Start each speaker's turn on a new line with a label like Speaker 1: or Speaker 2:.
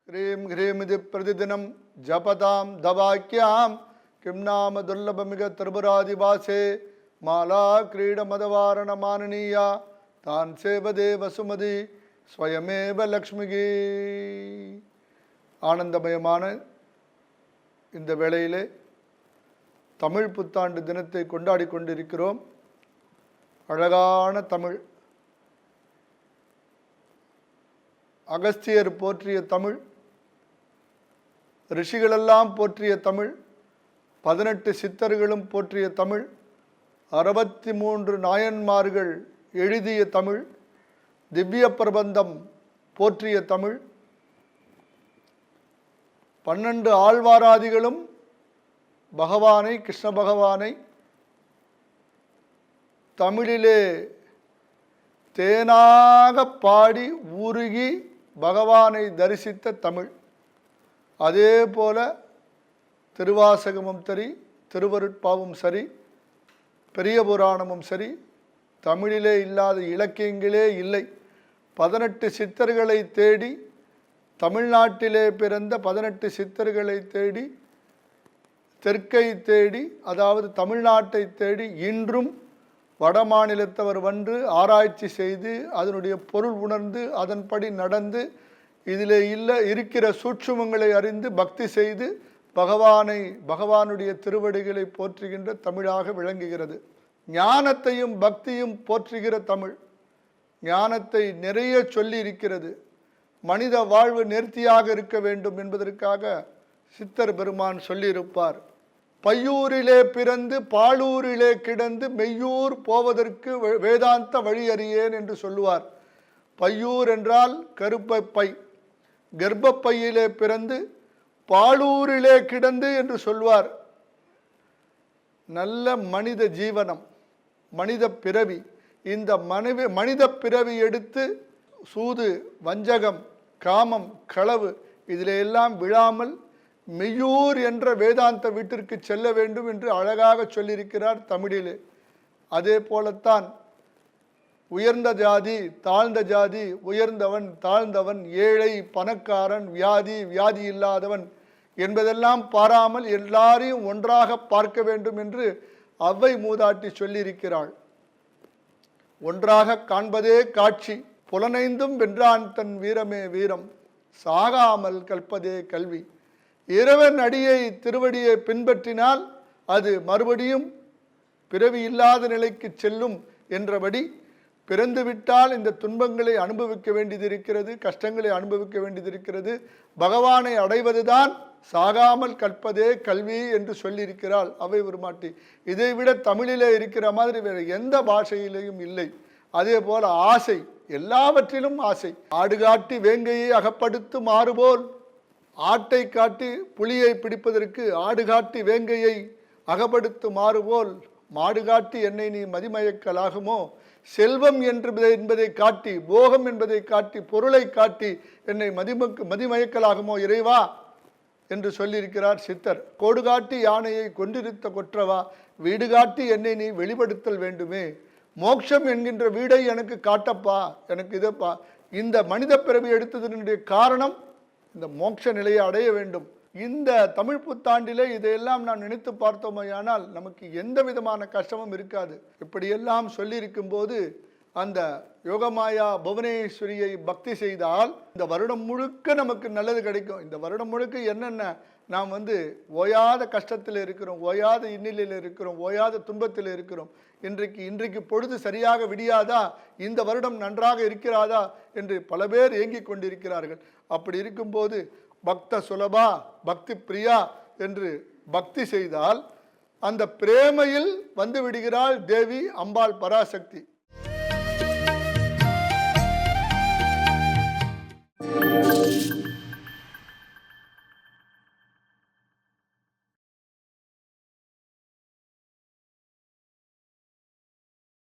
Speaker 1: ह्रीं ह्रीमिति प्रतिदिनं जपतां दवाक्यां किं नाम दुर्लभमिग त्रिपुरादिवासे माला क्रीडमदवारण माननीया तान् सेवदे वसुमதி ஸ்வயமேவ லக்ஷ்மிகி. ஆனந்தமயமான இந்த வேளையிலே தமிழ் புத்தாண்டு தினத்தை கொண்டாடி கொண்டிருக்கிறோம். அழகான தமிழ், அகஸ்தியர் போற்றிய தமிழ், ரிஷிகளெல்லாம் போற்றிய தமிழ், 18 சித்தர்களும் போற்றிய தமிழ், 63 நாயன்மார்கள் எழுதிய தமிழ், திவ்ய பிரபந்தம் போற்றிய தமிழ், 12 ஆழ்வாராதிகளும் பகவானை, கிருஷ்ண பகவானை தமிழிலே தேனாக பாடி உருகி பகவானை தரிசித்த தமிழ். அதே போல திருவாசகமும் சரி, திருவருட்பாவும் சரி, பெரிய புராணமும் சரி, தமிழிலே இல்லாத இலக்கியங்களே இல்லை. 18 சித்தர்களை தேடி, தமிழ்நாட்டிலே பிறந்த 18 சித்தர்களை தேடி, தெற்கை தேடி, அதாவது தமிழ்நாட்டை தேடி இன்றும் வட மாநிலத்தவர் வந்து ஆராய்ச்சி செய்து அதனுடைய பொருள் உணர்ந்து அதன்படி நடந்து இதிலே இருக்கிற சூட்சுமங்களை அறிந்து பக்தி செய்து பகவானுடைய திருவடிகளை போற்றுகின்ற தமிழாக விளங்குகிறது. ஞானத்தையும் பக்தியும் போற்றுகிற தமிழ். ஞானத்தை நிறைய சொல்லி இருக்கிறது. மனித வாழ்வு நேர்த்தியாக இருக்க வேண்டும் என்பதற்காக சித்தர் பெருமான் சொல்லியிருப்பார். பையூரிலே பிறந்து பாலூரிலே கிடந்து மெய்யூர் போவதற்கு வேதாந்த வழி அறியேன் என்று சொல்லுவார். பையூர் என்றால் கர்ப்பப்பை, கர்ப்பப்பையிலே பிறந்து பாலூரிலே கிடந்து என்று சொல்வார். நல்ல மனித ஜீவனம், மனித பிறவி. இந்த மனித பிறவி எடுத்து சூது, வஞ்சகம், காமம், களவு இதில் எல்லாம் விழாமல் மெய்யூர் என்ற வேதாந்த வீட்டிற்கு செல்ல வேண்டும் என்று அழகாக சொல்லியிருக்கிறார் தமிழிலே. அதே போலத்தான் உயர்ந்த ஜாதி, தாழ்ந்த ஜாதி, உயர்ந்தவன், தாழ்ந்தவன், ஏழை, பணக்காரன், வியாதி இல்லாதவன் என்பதெல்லாம் பாராமல் எல்லாரையும் ஒன்றாக பார்க்க வேண்டும் என்று அவ்வை மூதாட்டி சொல்லியிருக்கிறாள். ஒன்றாக காண்பதே காட்சி, புலனைந்தும் வென்றான் தன் வீரமே வீரம், சாகாமல் கற்பதே கல்வி. இறைவன் அடியை திருவடியை பின்பற்றினால் அது மறுபடியும் பிறவி இல்லாத நிலைக்கு செல்லும் என்றபடி, பிறந்துவிட்டால் இந்த துன்பங்களை அனுபவிக்க வேண்டியது இருக்கிறது, கஷ்டங்களை அனுபவிக்க வேண்டியது இருக்கிறது. பகவானை அடைவதுதான் சாகாமல் கற்பதே கல்வி என்று சொல்லியிருக்கிறாள் அவை உருமாட்டி. இதைவிட தமிழிலே இருக்கிற மாதிரி வேறு எந்த பாஷையிலேயும் இல்லை. அதே போல ஆசை, எல்லாவற்றிலும் ஆசை. ஆடு காட்டி வேங்கையை அகப்படுத்து மாறுபோல், ஆட்டை காட்டி புலியை பிடிப்பதற்கு ஆடு காட்டி வேங்கையை அகப்படுத்து மாறுபோல், மாடு காட்டி என்னை நீ மதிமயக்கலாகுமோ, செல்வம் என்பதை காட்டி, போகம் என்பதை காட்டி, பொருளை காட்டி என்னை மதிமயக்கலாகுமோ இறைவா என்று சொல்லியிருக்கிறார் சித்தர். கோடு காட்டி யானையை கொண்டிருத்த கொற்றவா, வீடு காட்டி என்னை நீ வெளிப்படுத்தல் வேண்டுமே, மோட்சம் என்கின்ற வீடை எனக்கு காட்டப்பா, எனக்கு இதப்பா. இந்த மனித பிறவி எடுத்ததனுடைய காரணம் இந்த மோட்ச நிலையை அடைய வேண்டும். இந்த தமிழ் புத்தாண்டிலே இதையெல்லாம் நான் நினைத்து பார்த்தோமையானால் நமக்கு எந்த விதமான கஷ்டமும் இருக்காது. இப்படியெல்லாம் சொல்லியிருக்கும் போது அந்த யோகமாயா புவனேஸ்வரியை பக்தி செய்தால் இந்த வருடம் முழுக்க நமக்கு நல்லது கிடைக்கும். இந்த வருடம் முழுக்க என்னென்ன நாம் ஓயாத கஷ்டத்தில் இருக்கிறோம், ஓயாத இன்னிலையில் இருக்கிறோம், ஓயாத துன்பத்தில் இருக்கிறோம். இன்றைக்கு பொழுது சரியாக விடியாதா, இந்த வருடம் நன்றாக இருக்கிறாதா என்று பல பேர் ஏங்கிக் கொண்டிருக்கிறார்கள். அப்படி இருக்கும்போது பக்த சுலபா, பக்தி பிரியா என்று பக்தி செய்தால் அந்த பிரேமையில் வந்து விடுகிறாள் தேவி அம்பாள் பராசக்தி.